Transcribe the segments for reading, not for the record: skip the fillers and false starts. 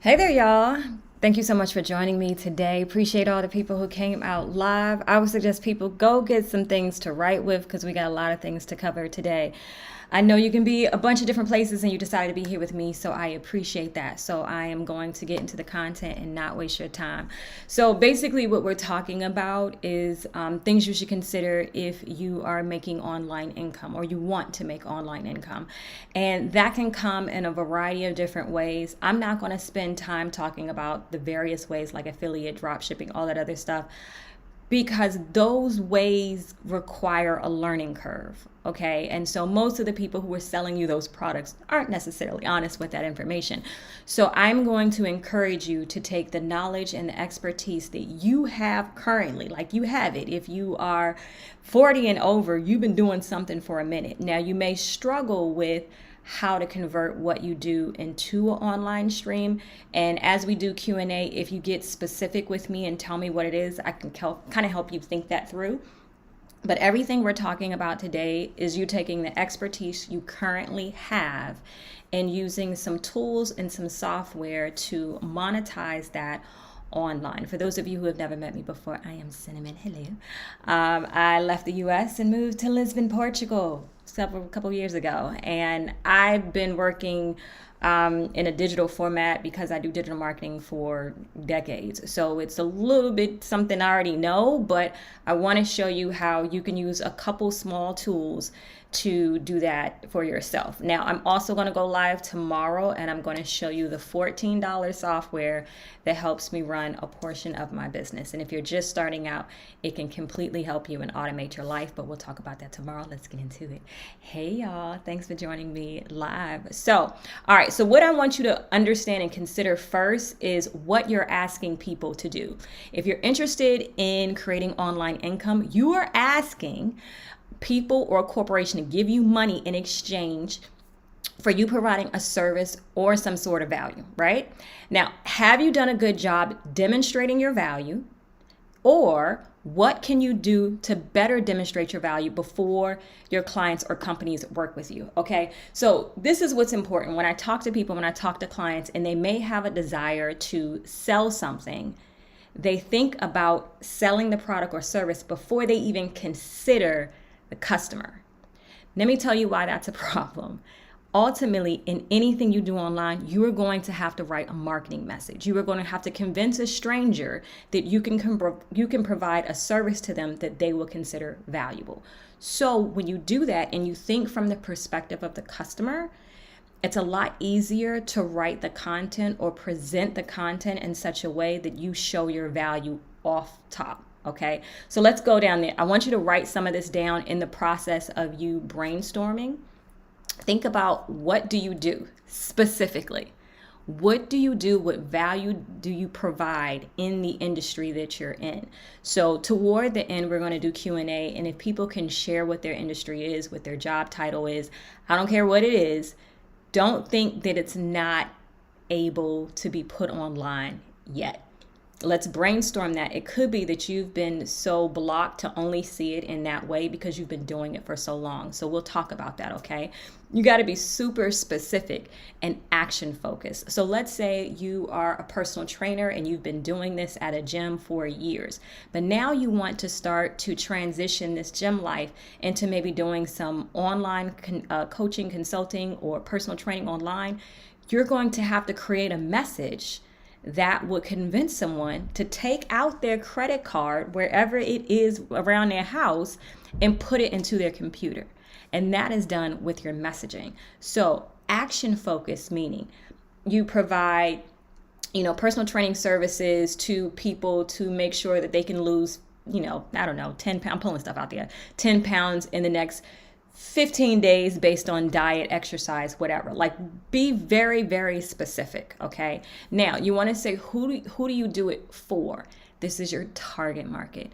Hey there, y'all. Thank you so much for joining me today. Appreciate all the people who came out live. I would suggest people go get some things to write with because we got a lot of things to cover today. I know you can be a bunch of different places and you decided to be here with me, so I appreciate that. So I am going to get into the content and not waste your time. So basically, what we're talking about is things you should consider if you are making online income or you want to make online income. And that can come in a variety of different ways. I'm not going to spend time talking about the various ways like affiliate, drop shipping, all that other stuff, because those ways require a learning curve. Okay. And so most of the people who are selling you those products aren't necessarily honest with that information. So I'm going to encourage you to take the knowledge and the expertise that you have currently, like you have it. If you are 40 and over, you've been doing something for a minute. Now you may struggle with how to convert what you do into an online stream. And as we do Q&A, if you get specific with me and tell me what it is, I can kind of help you think that through. But everything we're talking about today is you taking the expertise you currently have and using some tools and some software to monetize that online. For those of you who have never met me before, I am Cinnamon. Hello. I left the US and moved to Lisbon, Portugal a couple years ago. And I've been working in a digital format because I do digital marketing for decades. So it's a little bit something I already know, but I want to show you how you can use a couple small tools to do that for yourself. Now, I'm also going to go live tomorrow and I'm going to show you the $14 software that helps me run a portion of my business. And if you're just starting out, it can completely help you and automate your life, but we'll talk about that tomorrow. Let's get into it. Hey, y'all. Thanks for joining me live. So, all right. So what I want you to understand and consider first is what you're asking people to do. If you're interested in creating online income, you are asking people or a corporation to give you money in exchange for you providing a service or some sort of value, right? Now, have you done a good job demonstrating your value, or what can you do to better demonstrate your value before your clients or companies work with you? Okay. So this is what's important. When I talk to people, when I talk to clients, and they may have a desire to sell something, they think about selling the product or service before they even consider the customer. Let me tell you why that's a problem. Ultimately, in anything you do online, you are going to have to write a marketing message. You are going to have to convince a stranger that you can provide a service to them that they will consider valuable. So when you do that and you think from the perspective of the customer, it's a lot easier to write the content or present the content in such a way that you show your value off top. Okay, so let's go down there. I want you to write some of this down in the process of you brainstorming. Think about, what do you do specifically? What do you do? What value do you provide in the industry that you're in? So toward the end, we're going to do Q&A. And if people can share what their industry is, what their job title is, I don't care what it is. Don't think that it's not able to be put online yet. Let's brainstorm that. It could be that you've been so blocked to only see it in that way because you've been doing it for so long. So we'll talk about that, okay? You got to be super specific and action focused. So let's say you are a personal trainer and you've been doing this at a gym for years, but now you want to start to transition this gym life into maybe doing some online coaching, consulting, or personal training online. You're going to have to create a message that would convince someone to take out their credit card wherever it is around their house and put it into their computer. And that is done with your messaging. So action focus, meaning you provide, personal training services to people to make sure that they can lose, 10 pounds, I'm pulling stuff out there, 10 pounds in the next 15 days based on diet, exercise, whatever. Like, be very, very specific. Okay. Now you want to say, who do you do it for? This is your target market.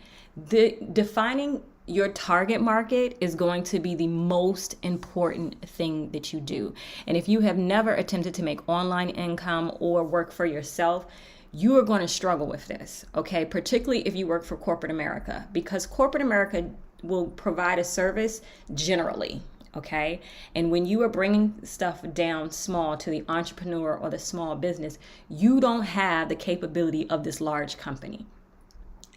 Defining your target market is going to be the most important thing that you do. And if you have never attempted to make online income or work for yourself, you are going to struggle with this. Okay. Particularly if you work for corporate America, because corporate America will provide a service generally. Okay. And when you are bringing stuff down small to the entrepreneur or the small business, you don't have the capability of this large company.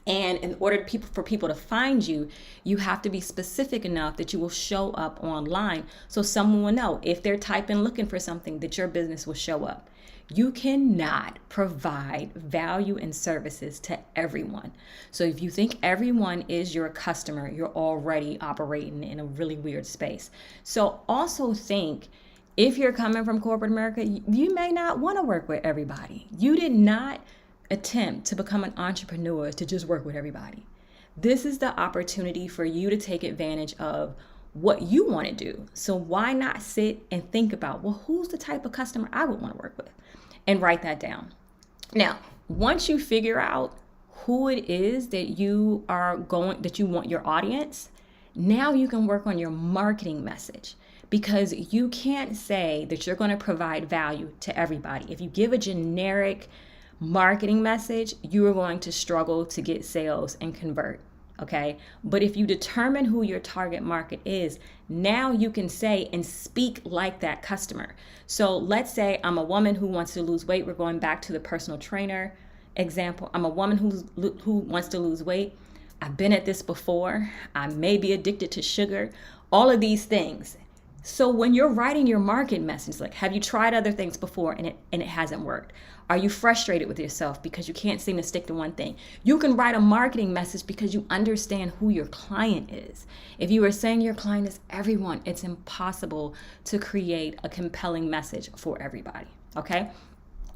And in order for people to find you, you have to be specific enough that you will show up online so someone will know if they're typing looking for something that your business will show up. You cannot provide value and services to everyone. So if you think everyone is your customer, you're already operating in a really weird space. So also think, if you're coming from corporate America, you may not want to work with everybody. You did not attempt to become an entrepreneur to just work with everybody. This is the opportunity for you to take advantage of what you want to do. So why not sit and think about, well, who's the type of customer I would want to work with, and write that down. Now, once you figure out who it is that you want your audience, now you can work on your marketing message, because you can't say that you're going to provide value to everybody. If you give a generic marketing message, you are going to struggle to get sales and convert. Okay. But if you determine who your target market is, now you can say and speak like that customer. So let's say I'm a woman who wants to lose weight. We're going back to the personal trainer example. I'm a woman who wants to lose weight. I've been at this before. I may be addicted to sugar, all of these things. So when you're writing your market message, like, have you tried other things before and it hasn't worked? Are you frustrated with yourself because you can't seem to stick to one thing? You can write a marketing message because you understand who your client is. If you are saying your client is everyone, it's impossible to create a compelling message for everybody. Okay?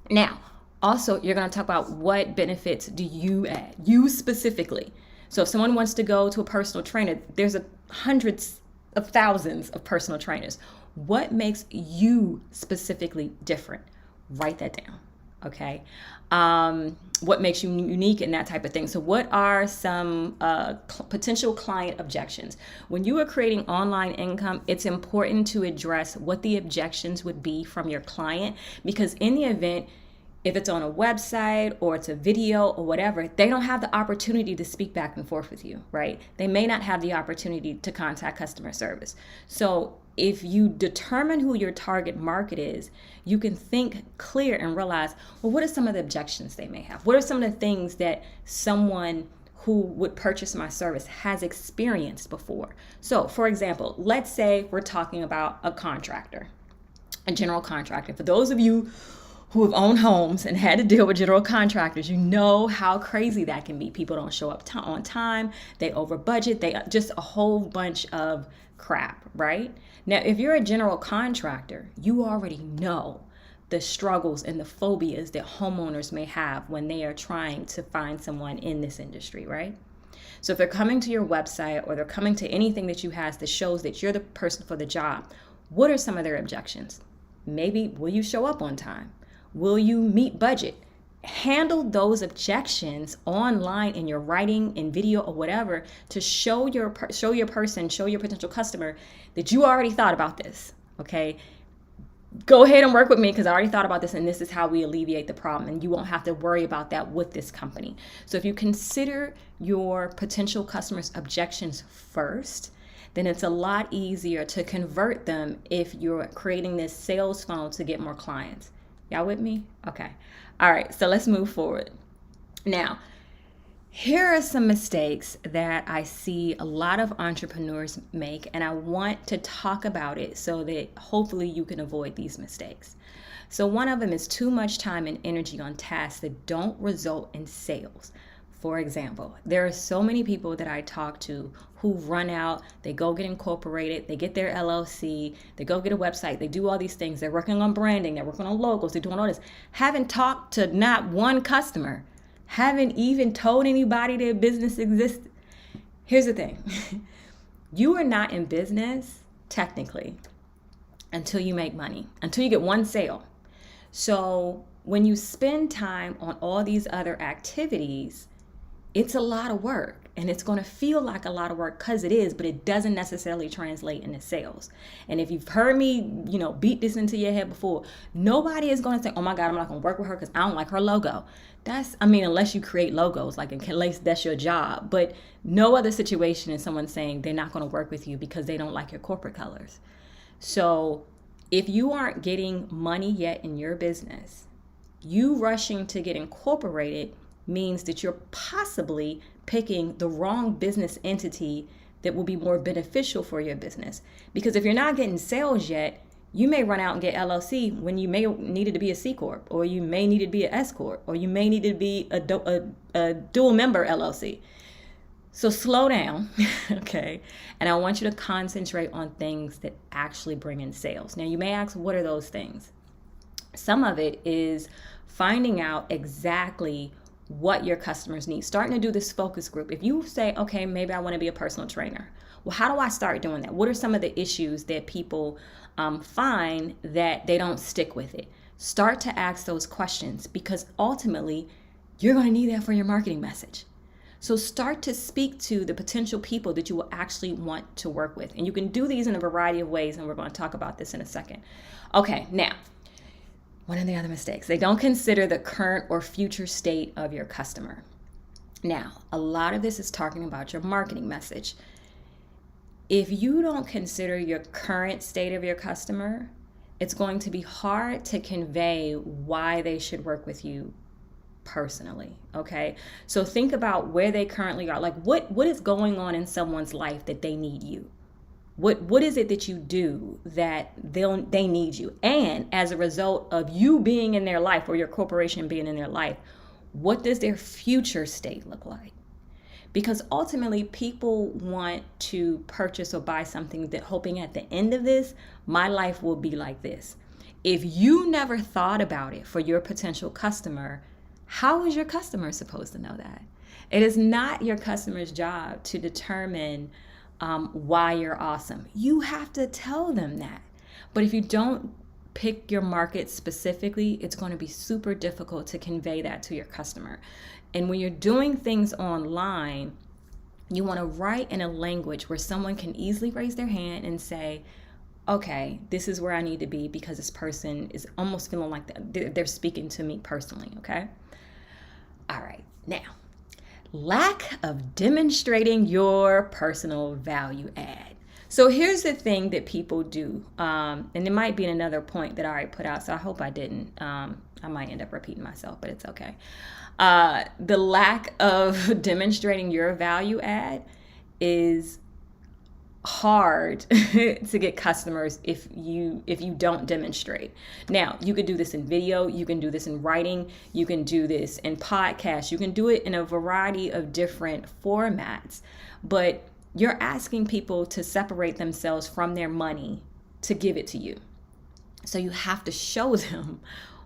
Now, also, you're going to talk about what benefits do you add, you specifically. So if someone wants to go to a personal trainer, there's hundreds of thousands of personal trainers. What makes you specifically different? Write that down. Okay. What makes you unique and that type of thing. So what are some potential client objections? When you are creating online income, it's important to address what the objections would be from your client, because in the event, if it's on a website or it's a video or whatever, they don't have the opportunity to speak back and forth with you, right? They may not have the opportunity to contact customer service. So if you determine who your target market is, you can think clear and realize, well, what are some of the objections they may have? What are some of the things that someone who would purchase my service has experienced before? So for example, let's say we're talking about a contractor, a general contractor. For those of you who have owned homes and had to deal with general contractors, you know how crazy that can be. People don't show up on time, they over budget, they just a whole bunch of crap, right? Now, if you're a general contractor, you already know the struggles and the phobias that homeowners may have when they are trying to find someone in this industry, right? So if they're coming to your website or they're coming to anything that you have that shows that you're the person for the job, what are some of their objections? Maybe, will you show up on time? Will you meet budget? Handle those objections online in your writing, in video, or whatever, to show your potential customer that you already thought about this. Okay, go ahead and work with me because I already thought about this, and this is how we alleviate the problem, and you won't have to worry about that with this company. So if you consider your potential customers' objections first, then it's a lot easier to convert them if you're creating this sales funnel to get more clients. Y'all with me? Okay. All right. So let's move forward. Now, here are some mistakes that I see a lot of entrepreneurs make, and I want to talk about it so that hopefully you can avoid these mistakes. So one of them is too much time and energy on tasks that don't result in sales. For example, there are so many people that I talk to who run out, they go get incorporated, they get their LLC, they go get a website, they do all these things, they're working on branding, they're working on logos, they're doing all this, haven't talked to not one customer, haven't even told anybody their business exists. Here's the thing, you are not in business technically until you make money, until you get one sale. So when you spend time on all these other activities, it's a lot of work. and it's going to feel like a lot of work because it is, but it doesn't necessarily translate into sales. And if you've heard me, beat this into your head before, nobody is going to say, oh my God, I'm not going to work with her because I don't like her logo. Unless you create logos, like unless that's your job, but no other situation is someone saying they're not going to work with you because they don't like your corporate colors. So if you aren't getting money yet in your business, you rushing to get incorporated means that you're possibly picking the wrong business entity that will be more beneficial for your business. Because if you're not getting sales yet, you may run out and get LLC when you may needed to be a C Corp, or you may need to be an S Corp, or you may need to be a dual member LLC. So slow down, okay? And I want you to concentrate on things that actually bring in sales. Now you may ask, what are those things? Some of it is finding out exactly what your customers need. Starting to do this focus group. If you say, okay, maybe I want to be a personal trainer. Well, how do I start doing that? What are some of the issues that people find that they don't stick with it? Start to ask those questions, because ultimately you're going to need that for your marketing message. So start to speak to the potential people that you will actually want to work with. And you can do these in a variety of ways, and we're going to talk about this in a second. Okay, now, one of the other mistakes, they don't consider the current or future state of your customer. Now, a lot of this is talking about your marketing message. If you don't consider your current state of your customer, it's going to be hard to convey why they should work with you personally, okay? So think about where they currently are. Like what is going on in someone's life that they need you? What is it that you do that they need you? And as a result of you being in their life, or your corporation being in their life, what does their future state look like? Because ultimately people want to purchase or buy something that hoping at the end of this, my life will be like this. If you never thought about it for your potential customer, how is your customer supposed to know that? It is not your customer's job to determine why you're awesome. You have to tell them that. But if you don't pick your market specifically, it's going to be super difficult to convey that to your customer. And when you're doing things online, you want to write in a language where someone can easily raise their hand and say, okay, this is where I need to be because this person is almost feeling like they're speaking to me personally, okay? All right, now, lack of demonstrating your personal value add. So here's the thing that people do, and it might be another point that I already put out, so I hope I didn't. I might end up repeating myself, but it's okay. The lack of demonstrating your value add is hard to get customers if you don't demonstrate. Now, you could do this in video, you can do this in writing, you can do this in podcasts, you can do it in a variety of different formats, but you're asking people to separate themselves from their money to give it to you. So you have to show them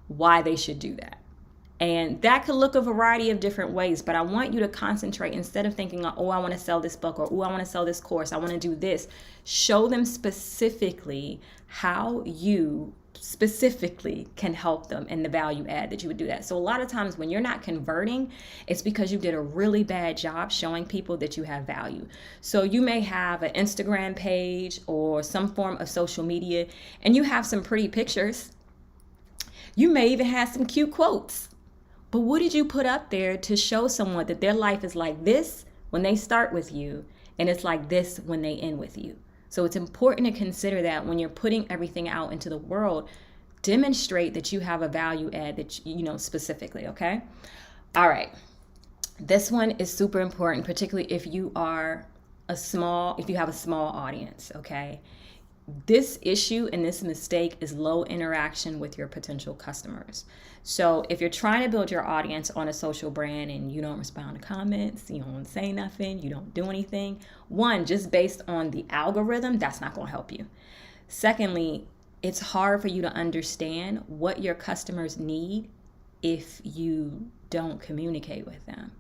why they should do that. And that could look a variety of different ways, but I want you to concentrate instead of thinking, oh, I want to sell this book, or oh, I want to sell this course, I want to do this. Show them specifically how you specifically can help them and the value add that you would do that. So a lot of times when you're not converting, it's because you did a really bad job showing people that you have value. So you may have an Instagram page or some form of social media, and you have some pretty pictures. You may even have some cute quotes. But what did you put up there to show someone that their life is like this when they start with you, and it's like this when they end with you? So it's important to consider that when you're putting everything out into the world, demonstrate that you have a value add that you know specifically, okay? All right. This one is super important, particularly if you have a small audience, okay? This issue and this mistake is low interaction with your potential customers. So if you're trying to build your audience on a social brand and you don't respond to comments, you don't say nothing, you don't do anything, one, just based on the algorithm, that's not going to help you. Secondly, it's hard for you to understand what your customers need if you don't communicate with them.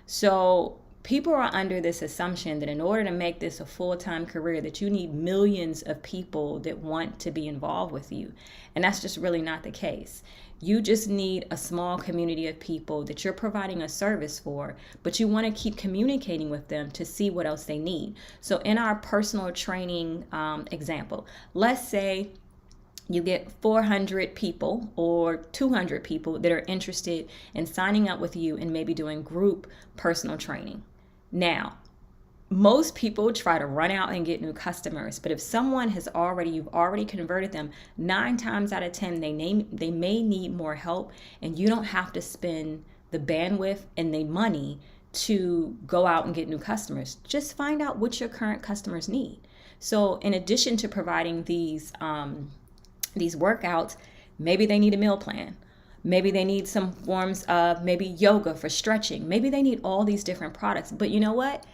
So People are under this assumption that in order to make this a full-time career, that you need millions of people that want to be involved with you. And that's just really not the case. You just need a small community of people that you're providing a service for, but you want to keep communicating with them to see what else they need. So in our personal training example, let's say you get 400 people or 200 people that are interested in signing up with you and maybe doing group personal training. Now, most people try to run out and get new customers, but if someone you've already converted them, 9 times out of 10, they may need more help, and you don't have to spend the bandwidth and the money to go out and get new customers. Just find out what your current customers need. So in addition to providing these workouts, maybe they need a meal plan. Maybe they need some forms of maybe yoga for stretching. Maybe they need all these different products. But you know what?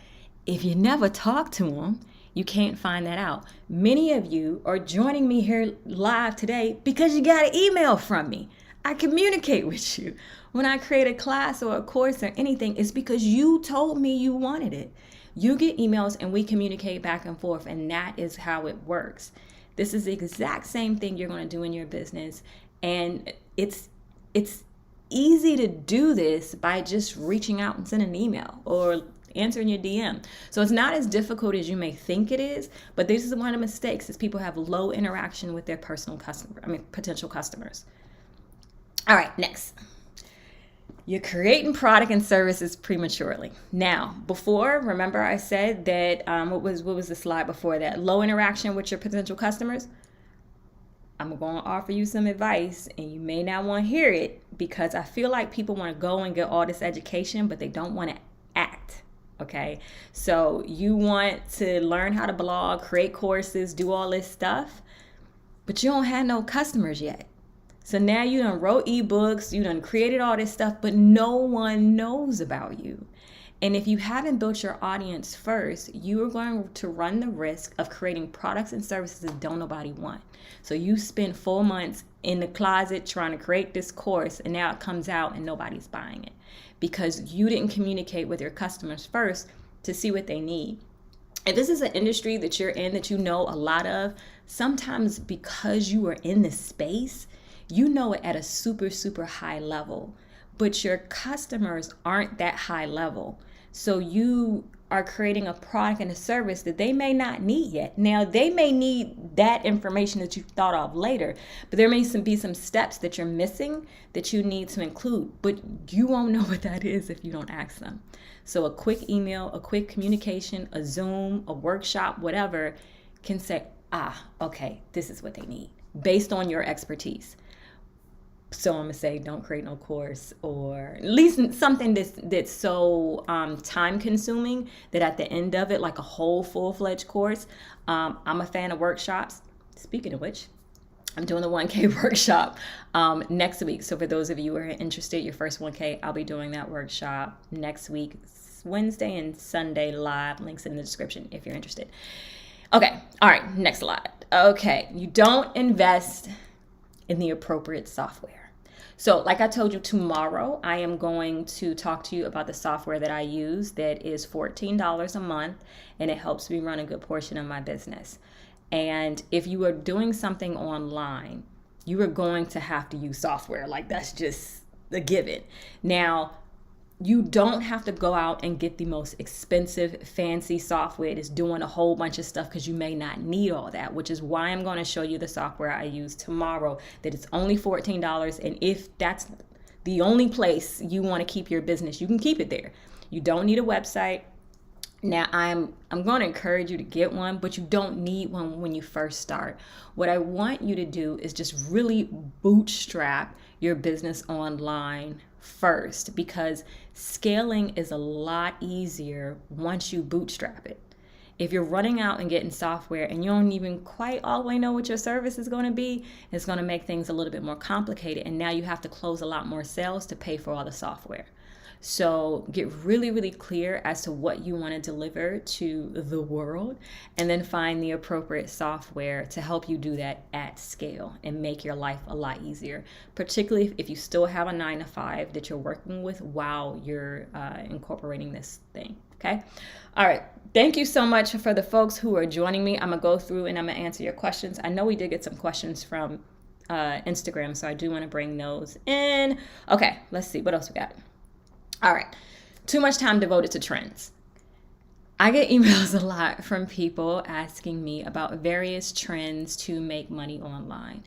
If you never talk to them, you can't find that out. Many of you are joining me here live today because you got an email from me. I communicate with you. When I create a class or a course or anything, it's because you told me you wanted it. You get emails and we communicate back and forth, and that is how it works. This is the exact same thing you're going to do in your business, and it's easy to do this by just reaching out and sending an email or answering your DM. So it's not as difficult as you may think it is, but this is one of the mistakes is people have low interaction with their potential customers. All right, next. You're creating product and services prematurely. Now, before, remember I said that, what was the slide before that? Low interaction with your potential customers. I'm going to offer you some advice, and you may not want to hear it because I feel like people want to go and get all this education, but they don't want to act. Okay, so you want to learn how to blog, create courses, do all this stuff, but you don't have no customers yet. So now you done wrote ebooks, you done created all this stuff, but no one knows about you. And if you haven't built your audience first, you are going to run the risk of creating products and services that don't nobody want. So you spend 4 months in the closet trying to create this course, and now it comes out and nobody's buying it because you didn't communicate with your customers first to see what they need. If this is an industry that you're in that you know a lot of, sometimes because you are in this space, you know it at a super, super high level, but your customers aren't that high level. So you are creating a product and a service that they may not need yet. Now, they may need that information that you thought of later, but there may be some steps that you're missing that you need to include, but you won't know what that is if you don't ask them. So a quick email, a quick communication, a Zoom, a workshop, whatever, can say, okay, this is what they need based on your expertise. So I'm gonna say, don't create no course, or at least something that's so time consuming that at the end of it, like a whole full-fledged course. I'm a fan of workshops. Speaking of which, I'm doing the 1K workshop next week. So for those of you who are interested, your first 1K, I'll be doing that workshop next week, Wednesday and Sunday live. Links in the description if you're interested. Okay, all right, next slide. Okay, you don't invest in the appropriate software. So like I told you, tomorrow I am going to talk to you about the software that I use that is $14 a month, and it helps me run a good portion of my business. And if you are doing something online, you are going to have to use software. Like, that's just a given. Now, you don't have to go out and get the most expensive, fancy software that's doing a whole bunch of stuff, because you may not need all that, which is why I'm going to show you the software I use tomorrow, that it's only $14. And if that's the only place you want to keep your business, you can keep it there. You don't need a website. Now, I'm going to encourage you to get one, but you don't need one when you first start. What I want you to do is just really bootstrap your business online first, because scaling is a lot easier once you bootstrap it. If you're running out and getting software and you don't even quite all the way know what your service is going to be, it's going to make things a little bit more complicated, and now you have to close a lot more sales to pay for all the software. So get really, really clear as to what you want to deliver to the world, and then find the appropriate software to help you do that at scale and make your life a lot easier, particularly if you still have a 9-to-5 that you're working with while you're incorporating this thing. Okay. All right. Thank you so much for the folks who are joining me. I'm going to go through and I'm going to answer your questions. I know we did get some questions from Instagram, so I do want to bring those in. Okay. Let's see. What else we got? All right. Too much time devoted to trends. I get emails a lot from people asking me about various trends to make money online.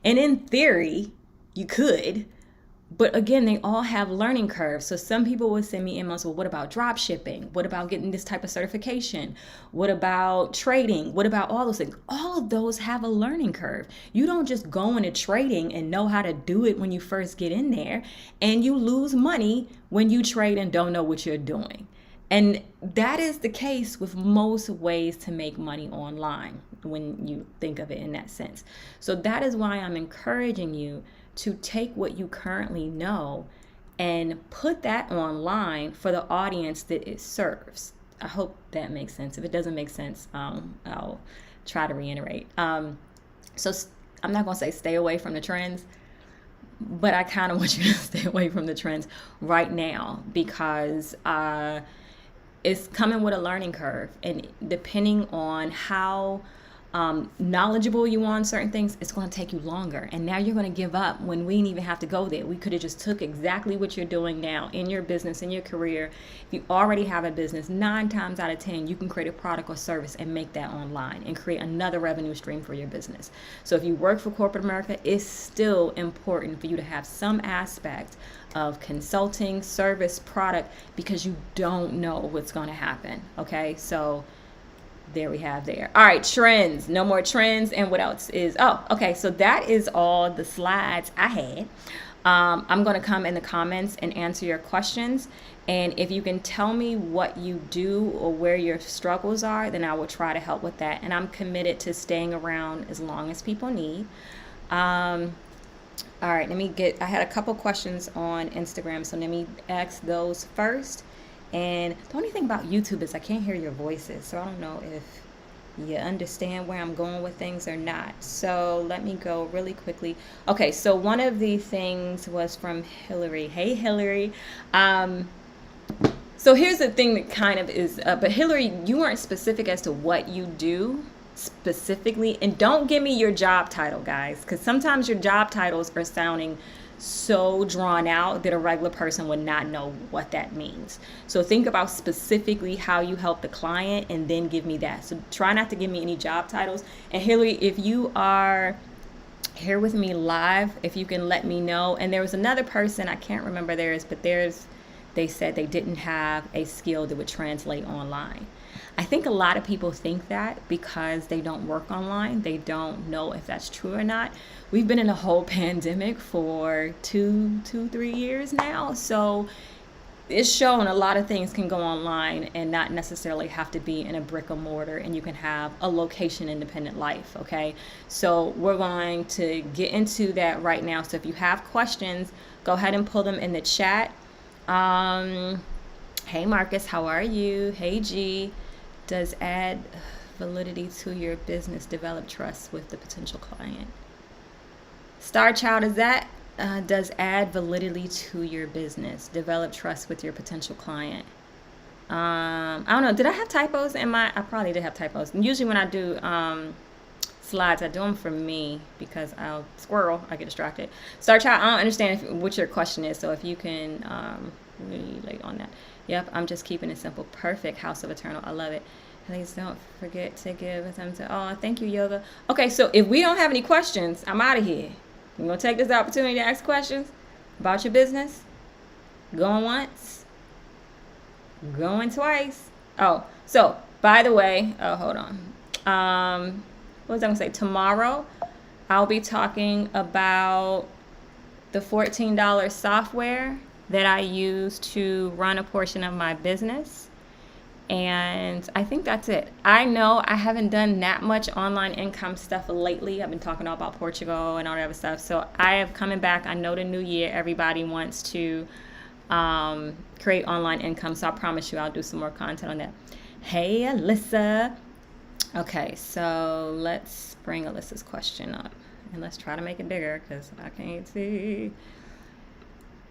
And in theory, you could, but again, they all have learning curves. So some people would send me emails, well, what about drop shipping? What about getting this type of certification? What about trading? What about all those things? All of those have a learning curve. You don't just go into trading and know how to do it when you first get in there, and you lose money when you trade and don't know what you're doing. And that is the case with most ways to make money online when you think of it in that sense. So that is why I'm encouraging you to take what you currently know and put that online for the audience that it serves. I hope that makes sense. If it doesn't make sense, I'll try to reiterate. So I'm not going to say stay away from the trends, but I kind of want you to stay away from the trends right now because it's coming with a learning curve. And depending on how knowledgeable you are on certain things, it's going to take you longer. And now you're going to give up when we didn't even have to go there. We could have just took exactly what you're doing now in your business, in your career. If you already have a business, 9 times out of 10, you can create a product or service and make that online and create another revenue stream for your business. So if you work for corporate America, it's still important for you to have some aspect of consulting, service, product, because you don't know what's going to happen. Okay, so there we have there. All right, trends. No more trends. And what else is, okay, so that is all the slides I had. I'm going to come in the comments and answer your questions. And if you can tell me what you do or where your struggles are, then I will try to help with that. And I'm committed to staying around as long as people need. All right, I had a couple questions on Instagram, so let me ask those first. And the only thing about YouTube is I can't hear your voices, so I don't know if you understand where I'm going with things or not. So let me go really quickly. Okay, so one of the things was from Hillary. Hey, Hillary. So here's the thing that kind of is, but Hillary, you weren't specific as to what you do specifically. And don't give me your job title, guys, because sometimes your job titles are sounding so drawn out that a regular person would not know what that means. So think about specifically how you help the client and then give me that. So try not to give me any job titles. And Hillary, if you are here with me live, if you can let me know. And there was another person, I can't remember theirs, but they said they didn't have a skill that would translate online. I think a lot of people think that because they don't work online, they don't know if that's true or not. We've been in a whole pandemic for 3 years now. So it's shown a lot of things can go online and not necessarily have to be in a brick or mortar, and you can have a location independent life. Okay. So we're going to get into that right now. So if you have questions, go ahead and pull them in the chat. Hey Marcus, how are you? Hey G. Does add validity to your business develop trust with the potential client? Star Child, is that does add validity to your business develop trust with your potential client? I don't know. Did I have typos in my? I probably did have typos. And usually when I do slides, I do them for me because I get distracted. Star Child, I don't understand what your question is. So if you can relate on that. Yep, I'm just keeping it simple. Perfect. House of Eternal. I love it. Please don't forget to give them to. Oh, thank you, Yoga. Okay, so if we don't have any questions, I'm out of here. I'm going to take this opportunity to ask questions about your business. Going once. Going twice. Oh, so by the way, hold on. What was I going to say? Tomorrow, I'll be talking about the $14 software that I use to run a portion of my business. And I think that's it. I know I haven't done that much online income stuff lately. I've been talking all about Portugal and all that other stuff. So I am coming back. I know the new year, everybody wants to create online income. So I promise you I'll do some more content on that. Hey, Alyssa. Okay, so let's bring Alyssa's question up. And let's try to make it bigger because I can't see.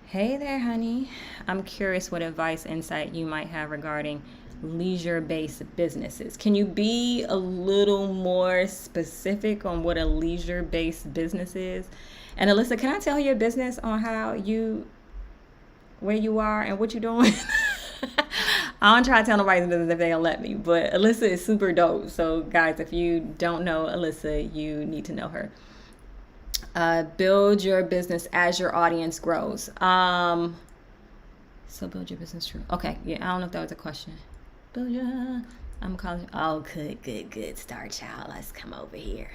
Hey there, honey. I'm curious what advice, insight you might have regarding leisure-based businesses. Can you be a little more specific on what a leisure-based business is? And Alyssa, can I tell your business on where you are and what you're doing? I don't try to tell nobody's business if they don't let me, but Alyssa is super dope. So guys, if you don't know Alyssa, you need to know her. Build your business as your audience grows. So build your business true. Okay, yeah, I don't know if that was a question. I'm calling. Oh, good. Star Child, let's come over here.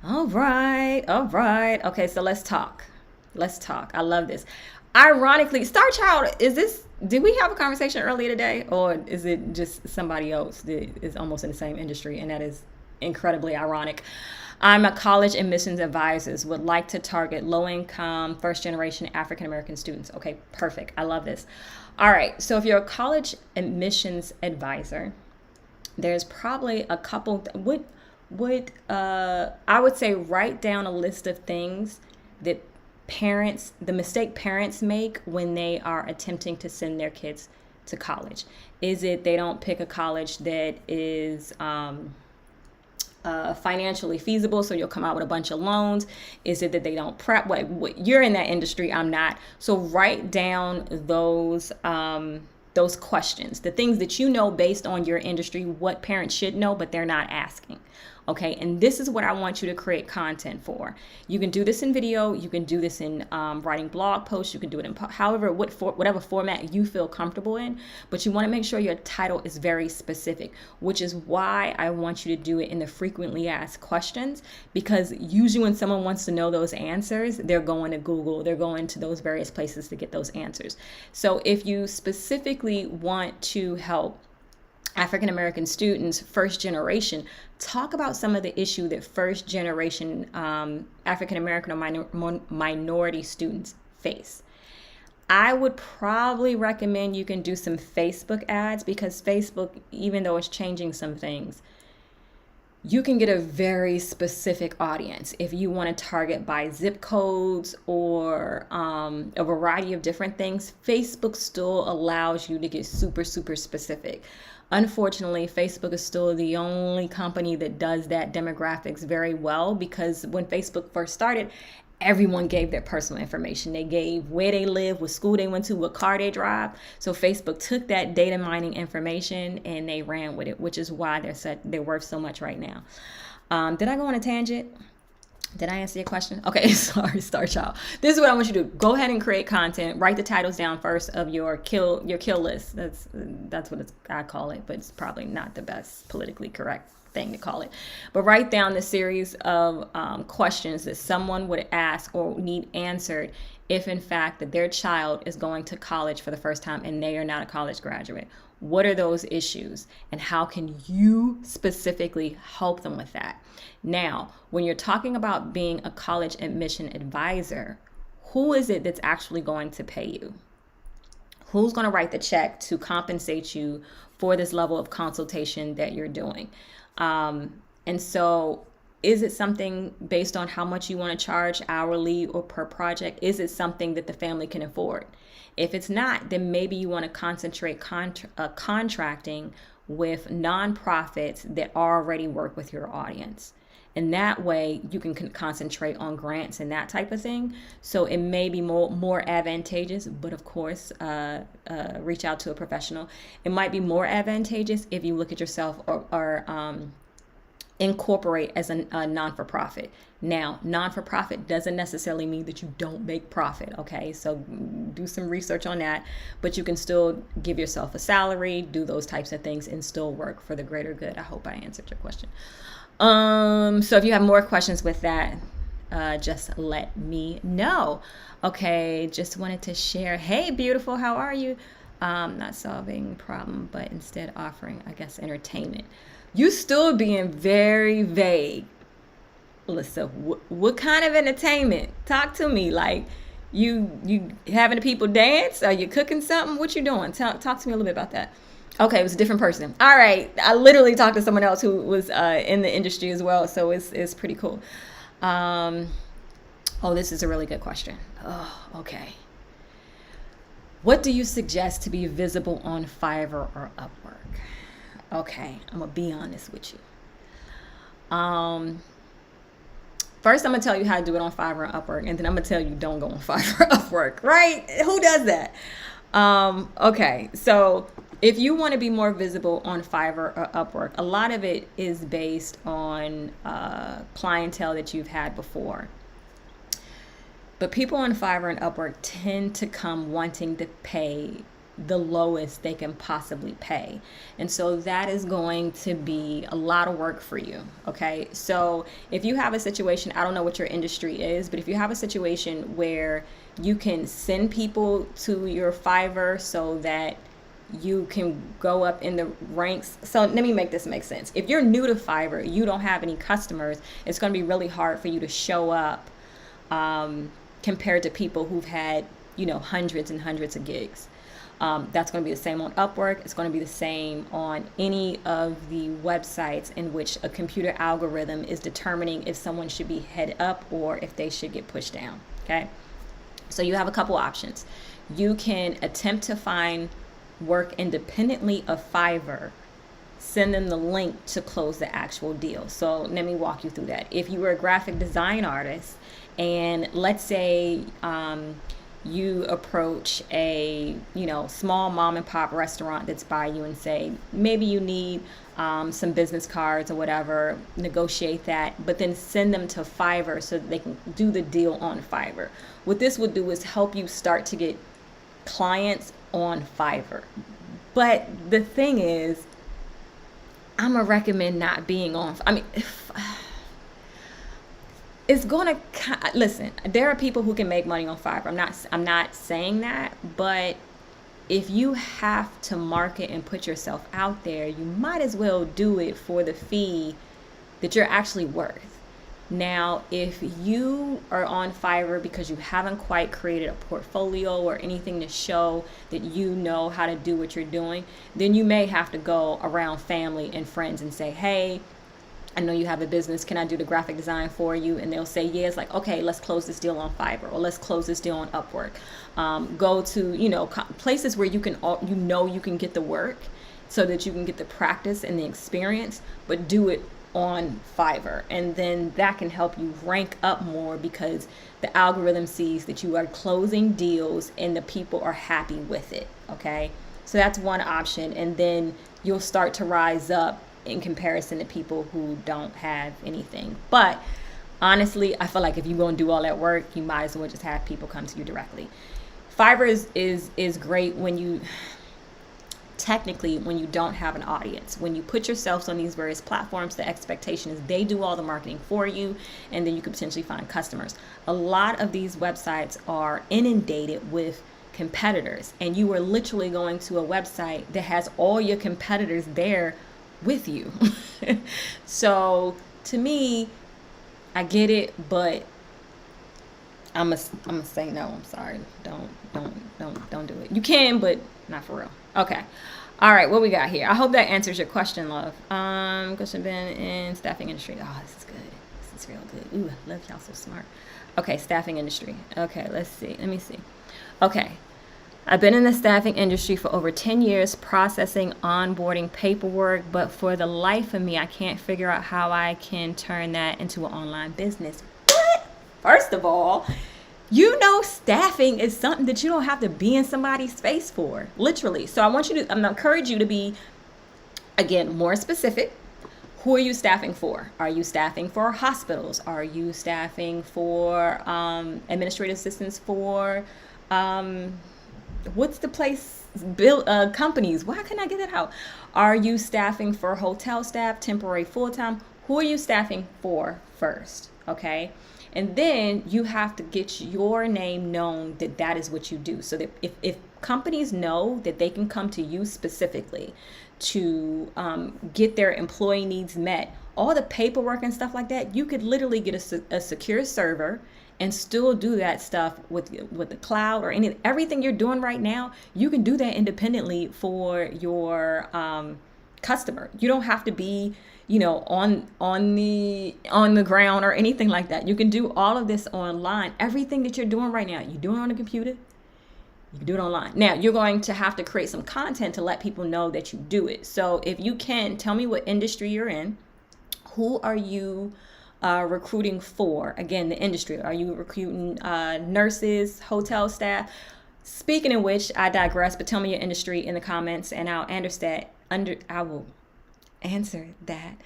All right. Okay, so let's talk. I love this. Ironically, Star Child, did we have a conversation earlier today, or is it just somebody else that is almost in the same industry? And that is incredibly ironic. I'm a college admissions advisor, would like to target low-income, first-generation African-American students. Okay, perfect. I love this. All right, so if you're a college admissions advisor, there's probably a couple. I would say write down a list of things that the mistake parents make when they are attempting to send their kids to college. Is it they don't pick a college that is financially feasible, so you'll come out with a bunch of loans? Is it that they don't prep? What you're in that industry, I'm not. So write down those questions, the things that you know based on your industry, what parents should know, but they're not asking. Okay, and this is what I want you to create content for. You can do this in video, you can do this in writing blog posts, you can do it in whatever format you feel comfortable in, but you want to make sure your title is very specific, which is why I want you to do it in the frequently asked questions, because usually when someone wants to know those answers, they're going to Google, they're going to those various places to get those answers. So if you specifically want to help African-American students, first generation, talk about some of the issue that first generation African-American or minority students face. I would probably recommend you can do some Facebook ads, because Facebook, even though it's changing some things, you can get a very specific audience if you want to target by zip codes or a variety of different things. Facebook still allows you to get super, super specific. Unfortunately, Facebook is still the only company that does that demographics very well, because when Facebook first started, everyone gave their personal information. They gave where they live, what school they went to, what car they drive. So Facebook took that data mining information and they ran with it, which is why they're worth so much right now. Did I go on a tangent? Did I answer your question? Okay, sorry, Star Child. This is what I want you to do. Go ahead and create content. Write the titles down first of your kill list. That's what I call it, but it's probably not the best politically correct thing to call it. But write down the series of questions that someone would ask or need answered if in fact that their child is going to college for the first time and they are not a college graduate. What are those issues and how can you specifically help them with that? Now, when you're talking about being a college admission advisor, who is it that's actually going to pay you? Who's going to write the check to compensate you for this level of consultation that you're doing? And so is it something based on how much you want to charge hourly or per project? Is it something that the family can afford? If it's not, then maybe you want to concentrate contracting with nonprofits that already work with your audience. And that way you can concentrate on grants and that type of thing. So it may be more advantageous, but of course, reach out to a professional. It might be more advantageous if you look at yourself or incorporate as a non-for-profit. Now, non-for-profit doesn't necessarily mean that you don't make profit, okay? So do some research on that, but you can still give yourself a salary, do those types of things, and still work for the greater good. I hope I answered your question. So if you have more questions with that, just let me know. Okay, just wanted to share. Hey, beautiful, how are you? Not solving problem, but instead offering, I guess, entertainment. You still being very vague. Listen, what kind of entertainment? Talk to me. Like, you having the people dance? Are you cooking something? What you doing? Talk to me a little bit about that. Okay, it was a different person. All right, I literally talked to someone else who was in the industry as well, so it's pretty cool. Oh, this is a really good question. Oh, okay. What do you suggest to be visible on Fiverr or Upwork? Okay, I'm gonna be honest with you. First, I'm gonna tell you how to do it on Fiverr and Upwork, and then I'm gonna tell you don't go on Fiverr or Upwork, right? Who does that? Okay, so if you want to be more visible on Fiverr or Upwork, a lot of it is based on clientele that you've had before. But people on Fiverr and Upwork tend to come wanting to pay the lowest they can possibly pay. And so that is going to be a lot of work for you. Okay. So if you have a situation, I don't know what your industry is, but if you have a situation where you can send people to your Fiverr so that you can go up in the ranks. So let me make this make sense. If you're new to Fiverr, you don't have any customers, it's going to be really hard for you to show up compared to people who've had, hundreds and hundreds of gigs. That's going to be the same on Upwork. It's going to be the same on any of the websites in which a computer algorithm is determining if someone should be head up or if they should get pushed down. Okay. So you have a couple options. You can attempt to find work independently of Fiverr, send them the link to close the actual deal. So let me walk you through that. If you were a graphic design artist and let's say, you approach a small mom and pop restaurant that's by you and say maybe you need some business cards or whatever, negotiate that, but then send them to Fiverr so that they can do the deal on Fiverr. What this would do is help you start to get clients on Fiverr. But the thing is, I'm gonna recommend not being on. It's gonna listen. There are people who can make money on Fiverr. I'm not saying that, but if you have to market and put yourself out there, you might as well do it for the fee that you're actually worth. Now, if you are on Fiverr because you haven't quite created a portfolio or anything to show that you know how to do what you're doing, then you may have to go around family and friends and say, hey, I know you have a business. Can I do the graphic design for you? And they'll say, yeah. It's like, okay, let's close this deal on Fiverr, or let's close this deal on Upwork. Go to, places where you can, you can get the work so that you can get the practice and the experience, but do it on Fiverr. And then that can help you rank up more because the algorithm sees that you are closing deals and the people are happy with it. Okay. So that's one option. And then you'll start to rise up in comparison to people who don't have anything. But honestly, I feel like if you're going to do all that work, you might as well just have people come to you directly. Fiverr is great when you don't have an audience. When you put yourselves on these various platforms, the expectation is they do all the marketing for you, and then you could potentially find customers. A lot of these websites are inundated with competitors, and you are literally going to a website that has all your competitors there with you. So to me, I get it, but I'm gonna say no. I'm sorry. Don't do it. You can, but not for real. Okay. All right. What we got here? I hope that answers your question, love. Question been in staffing industry. Oh, this is good. This is real good. Ooh, I love y'all so smart. Okay, staffing industry. Okay, let's see. Let me see. Okay. I've been in the staffing industry for over 10 years, processing onboarding paperwork, but for the life of me, I can't figure out how I can turn that into an online business. What? First of all, staffing is something that you don't have to be in somebody's face for, literally. So I'm gonna encourage you to be, again, more specific. Who are you staffing for? Are you staffing for hospitals? Are you staffing for administrative assistants for what's the place companies? Why couldn't I get that out? Are you staffing for hotel staff, temporary, full-time? Who are you staffing for first? Okay. And then you have to get your name known that is what you do. So that if companies know that they can come to you specifically to get their employee needs met, all the paperwork and stuff like that, you could literally get a secure server and still do that stuff with the cloud or everything you're doing right now. You can do that independently for your customer. You don't have to be, on the ground or anything like that. You can do all of this online. Everything that you're doing right now, you're doing on a computer. You can do it online. Now, you're going to have to create some content to let people know that you do it. So if you can, tell me what industry you're in. Who are you recruiting for? Again, the industry. Are you recruiting nurses, hotel staff? Speaking of which, I digress, but tell me your industry in the comments and I will answer that.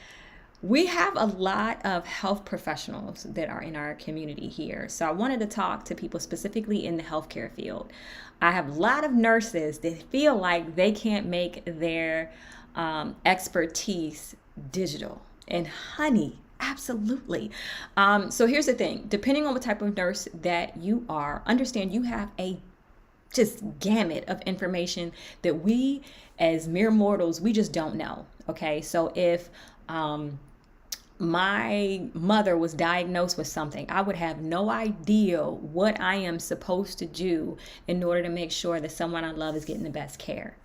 We have a lot of health professionals that are in our community here. So I wanted to talk to people specifically in the healthcare field. I have a lot of nurses that feel like they can't make their expertise digital. And honey, absolutely. So here's the thing. Depending on what type of nurse that you are, understand you have a just gamut of information that we as mere mortals, we just don't know. Okay. So if my mother was diagnosed with something, I would have no idea what I am supposed to do in order to make sure that someone I love is getting the best care.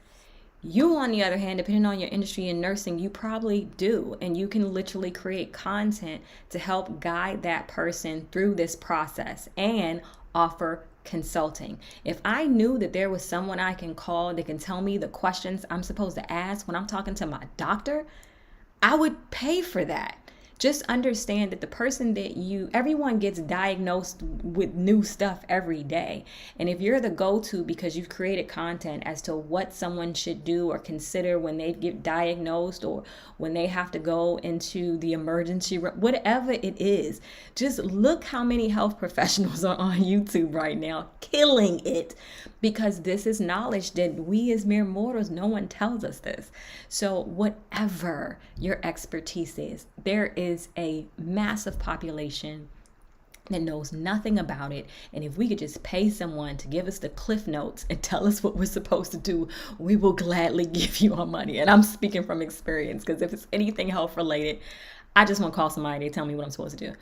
You, on the other hand, depending on your industry in nursing, you probably do. And you can literally create content to help guide that person through this process and offer consulting. If I knew that there was someone I can call that can tell me the questions I'm supposed to ask when I'm talking to my doctor, I would pay for that. Just understand that the person that everyone gets diagnosed with new stuff every day. And if you're the go-to because you've created content as to what someone should do or consider when they get diagnosed or when they have to go into the emergency room, whatever it is, just look how many health professionals are on YouTube right now, killing it, because this is knowledge that we as mere mortals, no one tells us this. So whatever your expertise is, there is a massive population that knows nothing about it. And if we could just pay someone to give us the cliff notes and tell us what we're supposed to do, we will gladly give you our money. And I'm speaking from experience, because if it's anything health related, I just want to call somebody to tell me what I'm supposed to do.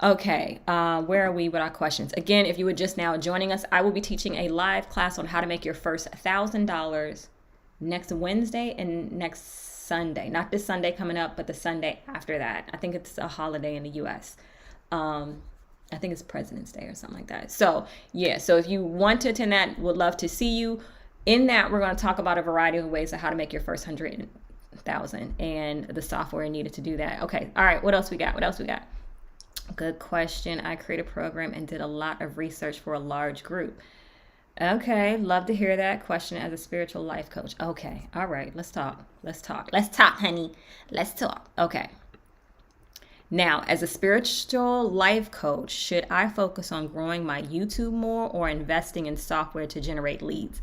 Okay, where are we with our questions? Again, if you were just now joining us, I will be teaching a live class on how to make your first $1,000 next Wednesday and next Sunday. Not this Sunday coming up, but the Sunday after that. I think it's a holiday in the US. I think it's President's Day or something like that. So yeah, so if you want to attend that, would love to see you. In that, we're going to talk about a variety of ways of how to make your first 100,000 and the software needed to do that. Okay, all right, what else we got? Good question. I created a program and did a lot of research for a large group. Okay, love to hear that question as a spiritual life coach. Okay, all right, let's talk, honey. Let's talk. Okay. Now, as a spiritual life coach, should I focus on growing my YouTube more or investing in software to generate leads?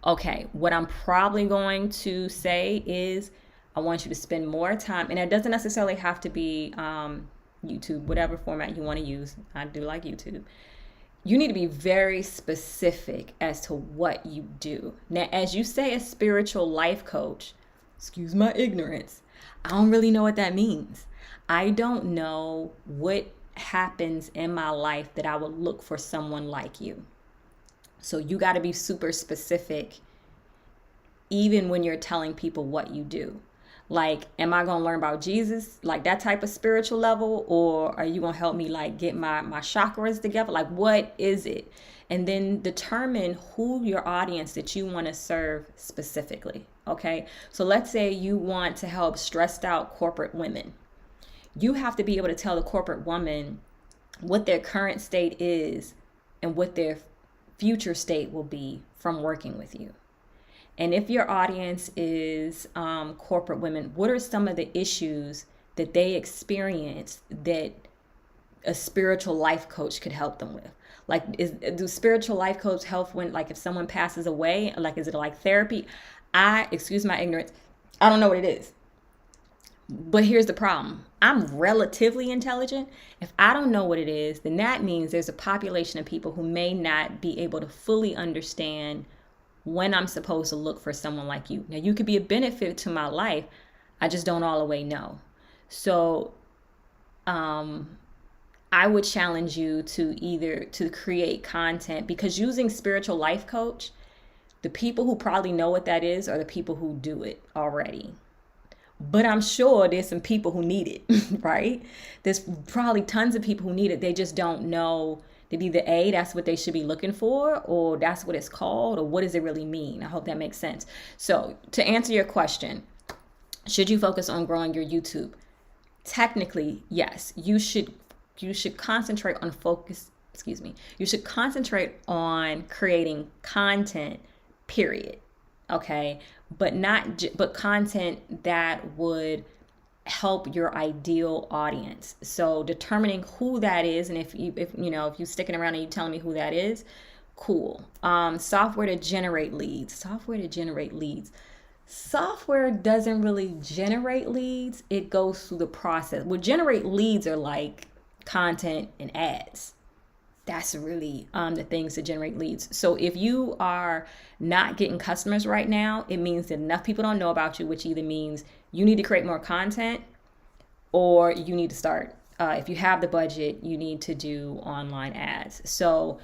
Okay, what I'm probably going to say is I want you to spend more time, and it doesn't necessarily have to be YouTube, whatever format you want to use. I do like YouTube. You need to be very specific as to what you do. Now, as you say a spiritual life coach, excuse my ignorance, I don't really know what that means. I don't know what happens in my life that I would look for someone like you. So you got to be super specific even when you're telling people what you do. Like, am I going to learn about Jesus, like that type of spiritual level? Or are you going to help me like get my chakras together? Like, what is it? And then determine who your audience that you want to serve specifically. Okay. So let's say you want to help stressed out corporate women. You have to be able to tell the corporate woman what their current state is and what their future state will be from working with you. And if your audience is corporate women, what are some of the issues that they experience that a spiritual life coach could help them with? Like, do spiritual life coach help when, like, if someone passes away? Like, is it like therapy? Excuse my ignorance, I don't know what it is. But here's the problem. I'm relatively intelligent. If I don't know what it is, then that means there's a population of people who may not be able to fully understand when I'm supposed to look for someone like you. Now, you could be a benefit to my life. I just don't all the way know. So I would challenge you to create content, because using spiritual life coach, the people who probably know what that is are the people who do it already. But I'm sure there's some people who need it, right? There's probably tons of people who need it. They just don't know Did either A, that's what they should be looking for, or that's what it's called, or what does it really mean? I hope that makes sense. So to answer your question, should you focus on growing your YouTube? Technically, yes. You should concentrate on You should concentrate on creating content, period. Okay? But content that would help your ideal audience. So determining who that is, and if you're sticking around and you telling me who that is, cool. Software to generate leads. Software doesn't really generate leads. It goes through the process. What generate leads are like content and ads. That's really the things that generate leads. So if you are not getting customers right now, it means that enough people don't know about you, which either means you need to create more content or you need to start, if you have the budget, you need to do online ads. So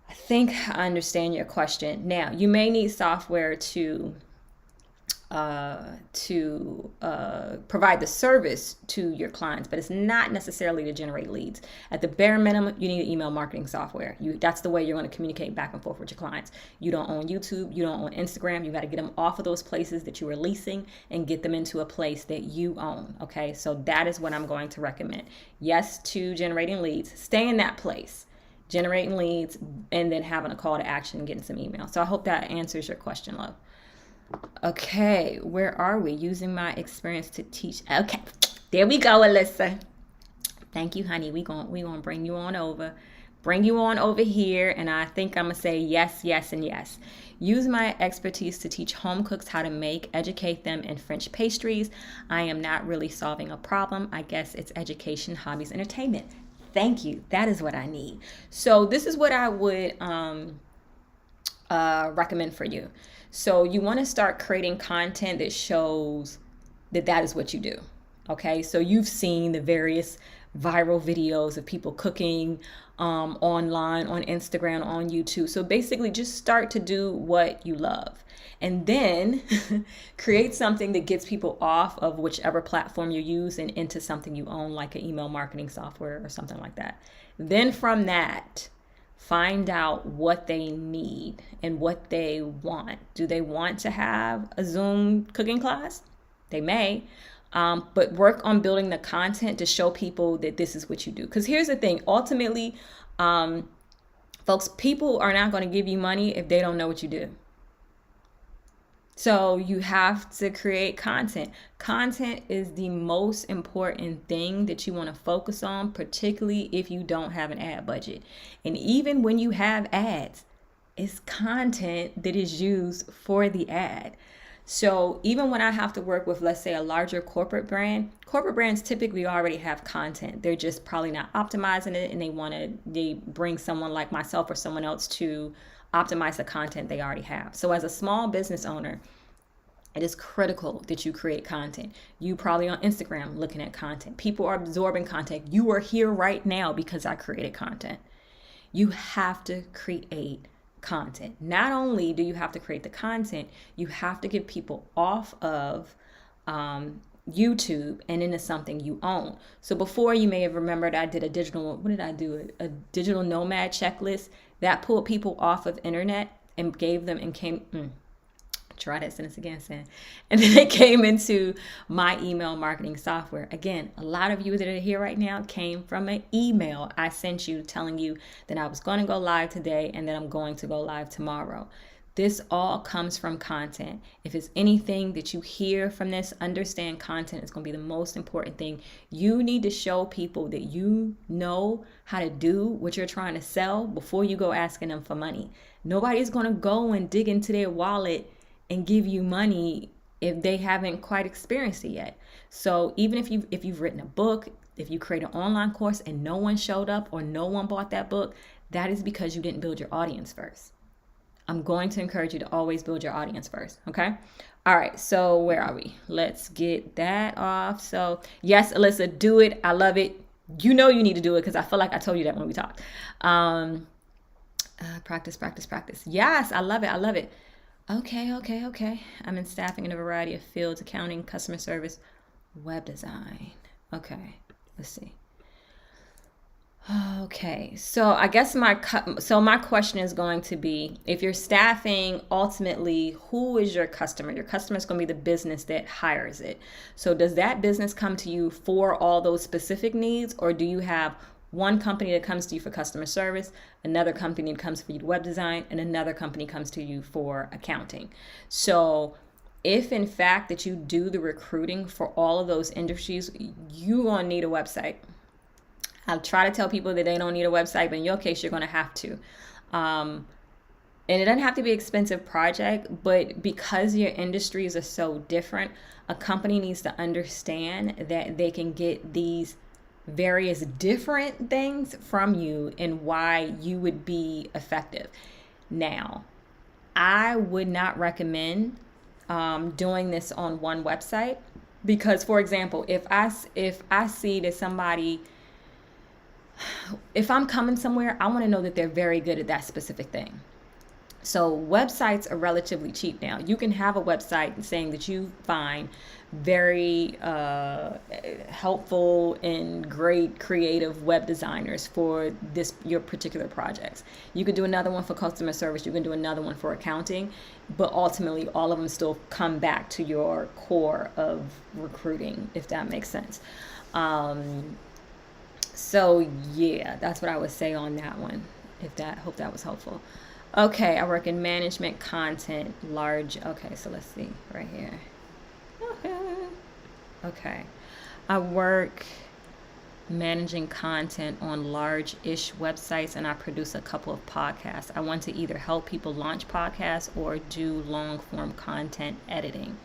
I think I understand your question. Now, you may need software to provide the service to your clients, but it's not necessarily to generate leads. At the bare minimum, you need email marketing software. That's the way you're going to communicate back and forth with your clients. You don't own YouTube, you don't own Instagram. You got to get them off of those places that you are leasing and get them into a place that you own. Okay, so that is what I'm going to recommend. Yes to generating leads. Stay in that place, generating leads, and then having a call to action and getting some email. So I hope that answers your question, love. Okay, where are we? Using my experience to teach. Okay, there we go, Alyssa. Thank you, honey. We gonna bring you on over here, and I think I'm gonna say yes, yes, and yes. Use my expertise to teach home cooks how to educate them in French pastries. I am not really solving a problem. I guess it's education, hobbies, entertainment. Thank you. That is what I need. So this is what I would recommend for you. So you want to start creating content that shows that is what you do. Okay, so you've seen the various viral videos of people cooking online, on Instagram, on YouTube. So basically just start to do what you love, and then create something that gets people off of whichever platform you use and into something you own, like an email marketing software or something like that. Then from that, find out what they need and what they want. Do they want to have a Zoom cooking class? They may, but work on building the content to show people that this is what you do. Because here's the thing, ultimately, folks, people are not going to give you money if they don't know what you do. So you have to create content. Content is the most important thing that you want to focus on, particularly if you don't have an ad budget. And even when you have ads, it's content that is used for the ad. So even when I have to work with, let's say, a larger corporate brands typically already have content. They're just probably not optimizing it, and they bring someone like myself or someone else to optimize the content they already have. So as a small business owner, it is critical that you create content. You probably on Instagram looking at content. People are absorbing content. You are here right now because I created content. You have to create content. Not only do you have to create the content, you have to get people off of YouTube and into something you own. So before, you may have remembered I did a digital nomad checklist that pulled people off of internet and gave them try that sentence again, Sam. And then it came into my email marketing software. Again, a lot of you that are here right now came from an email I sent you telling you that I was going to go live today and that I'm going to go live tomorrow. This all comes from content. If it's anything that you hear from this, understand content is going to be the most important thing. You need to show people that you know how to do what you're trying to sell before you go asking them for money. Nobody's going to go and dig into their wallet and give you money if they haven't quite experienced it yet. So even if you've written a book, if you create an online course and no one showed up or no one bought that book, that is because you didn't build your audience first. I'm going to encourage you to always build your audience first, okay? All right, so where are we? Let's get that off. So yes, Alyssa, do it. I love it. You know you need to do it because I feel like I told you that when we talked. Practice. Yes, I love it. Okay. I'm in staffing in a variety of fields: accounting, customer service, web design. Okay, let's see. Okay, so I guess my question is going to be, if you're staffing, ultimately, who is your customer? Your customer is going to be the business that hires it. So does that business come to you for all those specific needs, or do you have one company that comes to you for customer service, another company that comes for you to web design, and another company comes to you for accounting? So if in fact that you do the recruiting for all of those industries, you're going to need a website. I try to tell people that they don't need a website, but in your case, you're going to have to. And it doesn't have to be an expensive project, but because your industries are so different, a company needs to understand that they can get these various different things from you and why you would be effective. Now, I would not recommend doing this on one website because, for example, if I see that somebody, if I'm coming somewhere, I want to know that they're very good at that specific thing. So websites are relatively cheap now. You can have a website saying that you find very helpful and great creative web designers for your particular projects. You could do another one for customer service. You can do another one for accounting, but ultimately all of them still come back to your core of recruiting, if that makes sense. So yeah, that's what I would say on that one. Hope that was helpful. Okay, I work in management, content, large. Okay, so let's see right here. Okay, I work managing content on large-ish websites, and I produce a couple of podcasts. I want to either help people launch podcasts or do long-form content editing.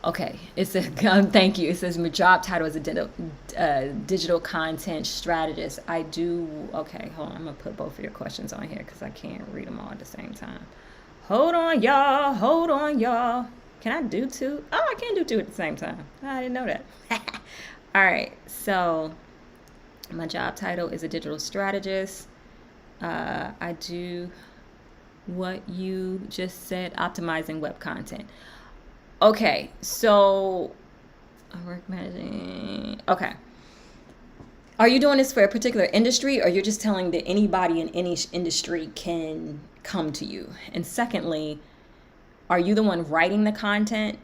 Okay, it says, thank you. It says my job title is a digital content strategist. I do, okay, hold on. I'm going to put both of your questions on here because I can't read them all at the same time. Hold on, y'all. Hold on, y'all. Can I do two? Oh, I can do two at the same time. I didn't know that. All right, so my job title is a digital strategist. I do what you just said, optimizing web content. Okay, so I work managing. Okay. Are you doing this for a particular industry, or you're just telling that anybody in any industry can come to you? And secondly, are you the one writing the content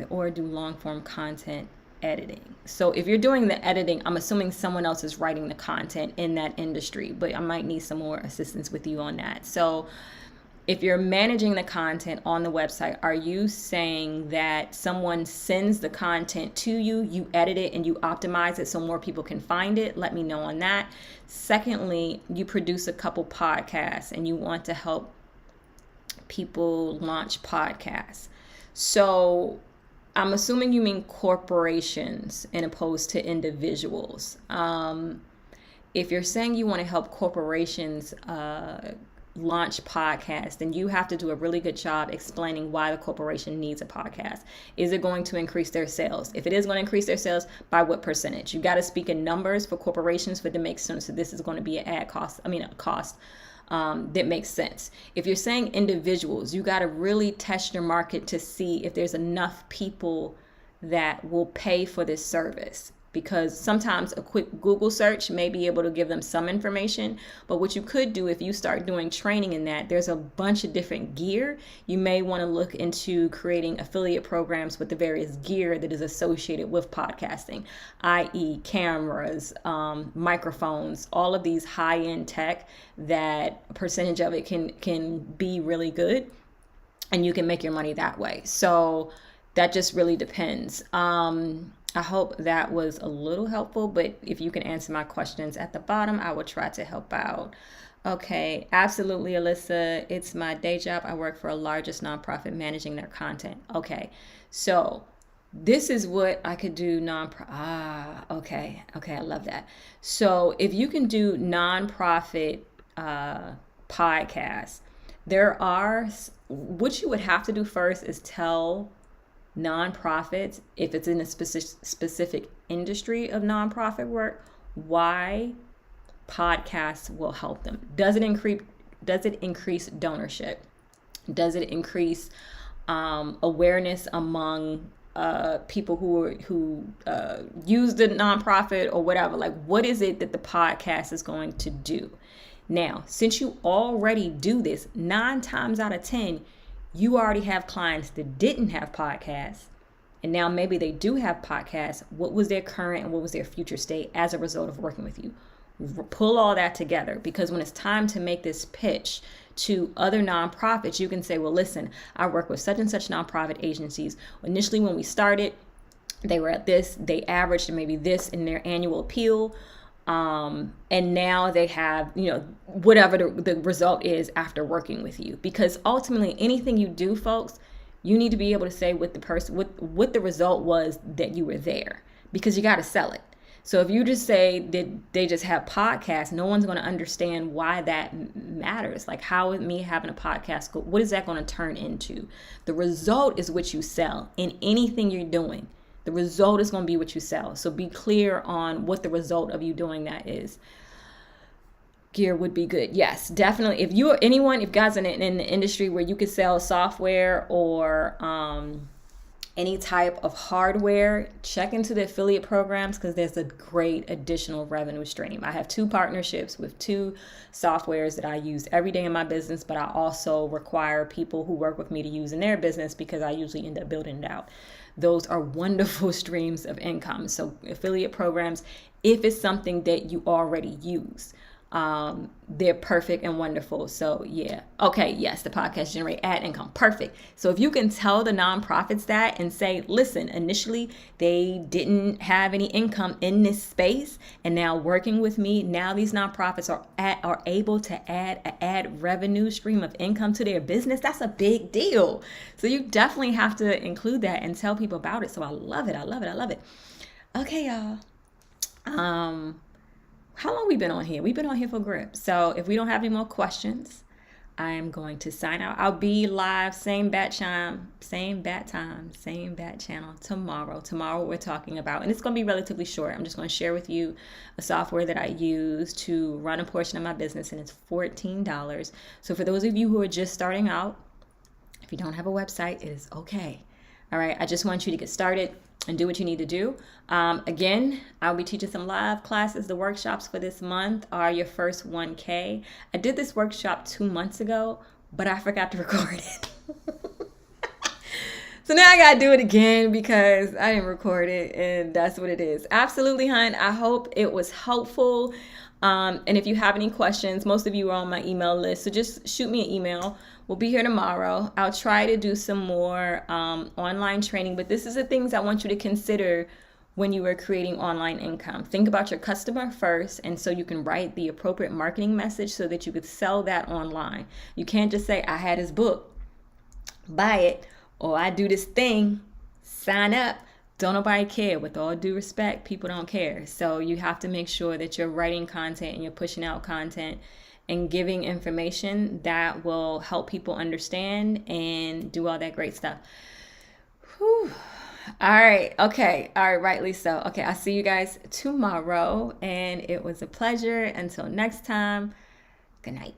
or do long form content editing? So if you're doing the editing, I'm assuming someone else is writing the content in that industry, but I might need some more assistance with you on that. So if you're managing the content on the website, are you saying that someone sends the content to you, you edit it, and you optimize it so more people can find it? Let me know on that. Secondly, you produce a couple podcasts and you want to help people launch podcasts. So I'm assuming you mean corporations and opposed to individuals. If you're saying you want to help corporations launch podcasts, then you have to do a really good job explaining why the corporation needs a podcast. Is it going to increase their sales? If it is going to increase their sales, by what percentage? You got to speak in numbers for corporations for it to make sense. So this is going to be a cost that makes sense. If you're saying individuals, you got to really test your market to see if there's enough people that will pay for this service. Because sometimes a quick Google search may be able to give them some information. But what you could do if you start doing training in that, there's a bunch of different gear. You may want to look into creating affiliate programs with the various gear that is associated with podcasting, i.e. cameras, microphones, all of these high-end tech that a percentage of it can be really good. And you can make your money that way. So that just really depends. I hope that was a little helpful, but if you can answer my questions at the bottom, I will try to help out. Okay, absolutely, Alyssa. It's my day job. I work for a largest nonprofit managing their content. Okay, so this is what I could do okay, I love that. So if you can do nonprofit podcasts, what you would have to do first is tell nonprofits, if it's in a specific industry of nonprofit work, why podcasts will help them. Does it increase donorship? Does it increase awareness among people who use the nonprofit or whatever. Like, what is it that the podcast is going to do? Now, since you already do this, 9 times out of 10, you already have clients that didn't have podcasts. And now maybe they do have podcasts. What was their current and what was their future state as a result of working with you? Pull all that together, because when it's time to make this pitch to other nonprofits, you can say, well, listen, I work with such and such nonprofit agencies. Initially, when we started, they were at this, they averaged maybe this in their annual appeal. And now they have, whatever the result is after working with you. Because ultimately, anything you do, folks, you need to be able to say what the result was that you were there, because you got to sell it. So if you just say that they just have podcasts, no one's going to understand why that matters. Like, how is me having a podcast, what is that going to turn into? The result is what you sell in anything you're doing. The result is going to be what you sell. So be clear on what the result of you doing that is. Gear would be good. Yes, definitely. If you guys are in the industry where you could sell software or any type of hardware, check into the affiliate programs, because there's a great additional revenue stream. I have 2 partnerships with 2 softwares that I use every day in my business, but I also require people who work with me to use in their business, because I usually end up building it out. Those are wonderful streams of income. So affiliate programs, if it's something that you already use, they're perfect and wonderful. So yeah. Okay. Yes. The podcast generate ad income. Perfect. So if you can tell the nonprofits that and say, listen, initially they didn't have any income in this space, and now working with me, now these nonprofits are able to add revenue stream of income to their business. That's a big deal. So you definitely have to include that and tell people about it. So I love it. I love it. I love it. Okay, y'all. How long we been on here? We've been on here for grip. So if we don't have any more questions, I am going to sign out. I'll be live, same bat channel tomorrow. Tomorrow we're talking about, and it's going to be relatively short. I'm just going to share with you a software that I use to run a portion of my business, and it's $14. So for those of you who are just starting out, if you don't have a website, it is okay. All right. I just want you to get started and do what you need to do. Again, I'll be teaching some live classes. The workshops for this month are your first 1K. I did this workshop 2 months ago, but I forgot to record it. So now I got to do it again because I didn't record it, and that's what it is. Absolutely, hon. I hope it was helpful. And if you have any questions, most of you are on my email list, so just shoot me an email. We'll be here tomorrow. I'll try to do some more online training, but this is the things I want you to consider when you are creating online income. Think about your customer first, and so you can write the appropriate marketing message so that you could sell that online. You can't just say, I had his book, buy it, or I do this thing, sign up. Don't nobody care. With all due respect, people don't care. So you have to make sure that you're writing content and you're pushing out content and giving information that will help people understand and do all that great stuff. Whew. All right. Okay. All right. Rightly so. Okay. I'll see you guys tomorrow, and it was a pleasure. Until next time, good night.